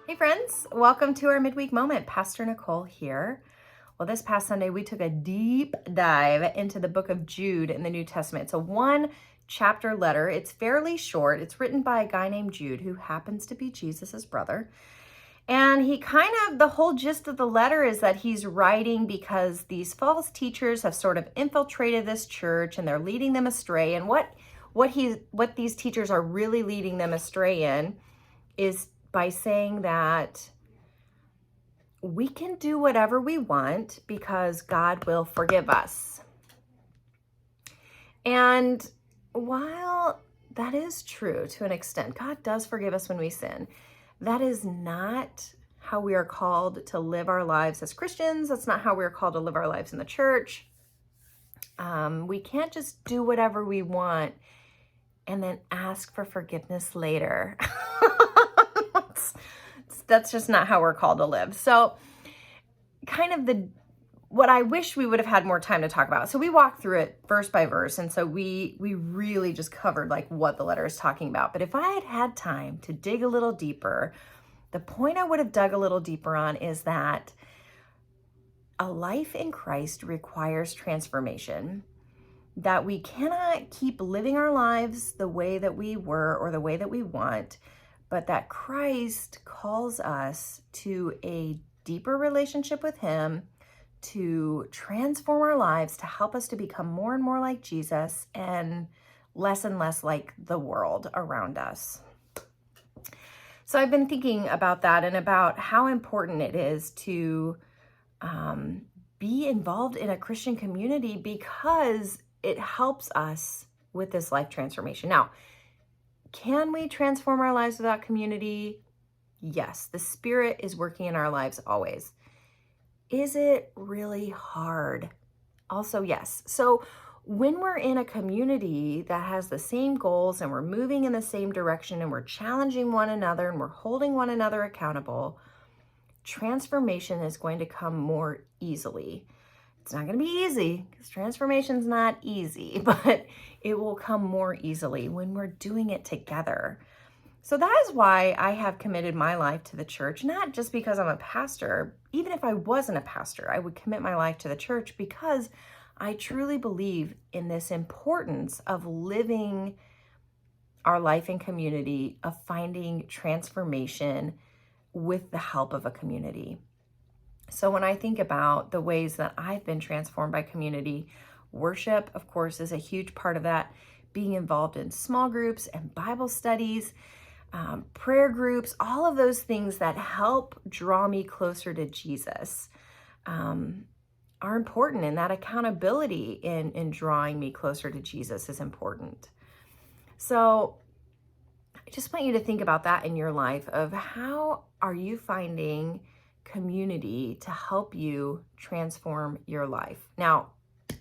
Hey friends, welcome to our Midweek Moment. Pastor Nicole here. Well, this past Sunday, we took a deep dive into the book of Jude in the New Testament. It's a one chapter letter. It's fairly short. It's written by a guy named Jude, who happens to be Jesus's brother. And the whole gist of the letter is that he's writing because these false teachers have sort of infiltrated this church and they're leading them astray. And what these teachers are really leading them astray in is by saying that we can do whatever we want because God will forgive us. And while that is true to an extent, God does forgive us when we sin. That is not how we are called to live our lives as Christians. That's not how we're called to live our lives in the church. We can't just do whatever we want and then ask for forgiveness later. That's just not how we're called to live. So what I wish we would have had more time to talk about. So we walked through it verse by verse. And so we really just covered like what the letter is talking about. But if I had had time to dig a little deeper, the point I would have dug a little deeper on is that a life in Christ requires transformation, that we cannot keep living our lives the way that we were or the way that we want, but that Christ calls us to a deeper relationship with Him, to transform our lives, to help us to become more and more like Jesus and less like the world around us. So I've been thinking about that and about how important it is to be involved in a Christian community because it helps us with this life transformation. Now, can we transform our lives without community? Yes, the Spirit is working in our lives always. Is it really hard? Also, yes. So when we're in a community that has the same goals and we're moving in the same direction and we're challenging one another and we're holding one another accountable, transformation is going to come more easily. It's not going to be easy because transformation's not easy, but it will come more easily when we're doing it together. So that is why I have committed my life to the church, not just because I'm a pastor. Even if I wasn't a pastor, I would commit my life to the church because I truly believe in this importance of living our life in community, of finding transformation with the help of a community. So when I think about the ways that I've been transformed by community, worship, of course, is a huge part of that. Being involved in small groups and Bible studies, prayer groups, all of those things that help draw me closer to Jesus are important. And that accountability in drawing me closer to Jesus is important. So I just want you to think about that in your life of how are you finding community to help you transform your life. Now,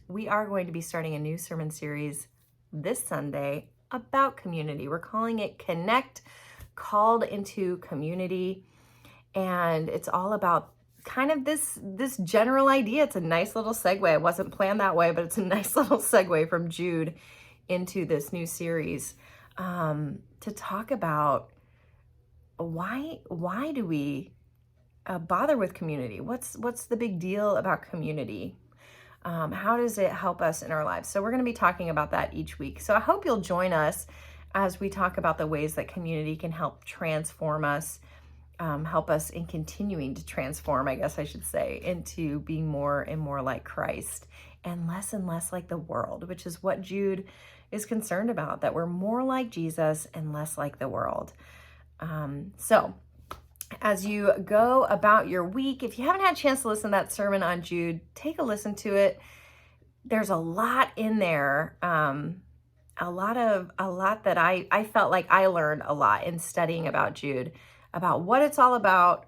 we are going to be starting a new sermon series this Sunday about community. We're calling it Connect, Called into Community. And it's all about kind of this general idea. It's a nice little segue. It wasn't planned that way, but it's a nice little segue from Jude into this new series to talk about why do we bother with community? What's the big deal about community? How does it help us in our lives? So we're going to be talking about that each week. So I hope you'll join us as we talk about the ways that community can help transform us, help us in continuing to transform, I guess I should say, into being more and more like Christ and less like the world, which is what Jude is concerned about, that we're more like Jesus and less like the world. So as you go about your week, if you haven't had a chance to listen to that sermon on Jude, take a listen to it. There's a lot in there, a lot that I felt like I learned a lot in studying about Jude, about what it's all about,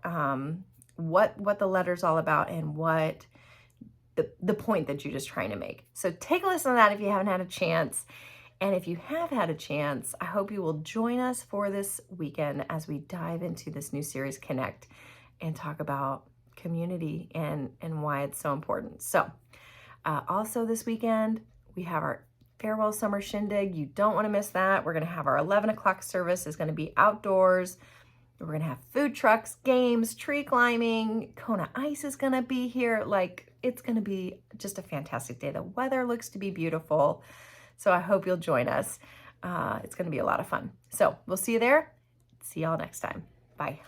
what the letter's all about, and what the point that Jude is trying to make. So take a listen to that if you haven't had a chance. And if you have had a chance, I hope you will join us for this weekend as we dive into this new series, Connect, and talk about community and why it's so important. So also this weekend, we have our farewell summer shindig. You don't want to miss that. We're going to have our 11 o'clock service. Is going to be outdoors. We're gonna have food trucks, games, tree climbing, Kona Ice is gonna be here. Like, it's gonna be just a fantastic day. The weather looks to be beautiful. So I hope you'll join us. It's gonna be a lot of fun. So we'll see you there. See y'all next time. Bye.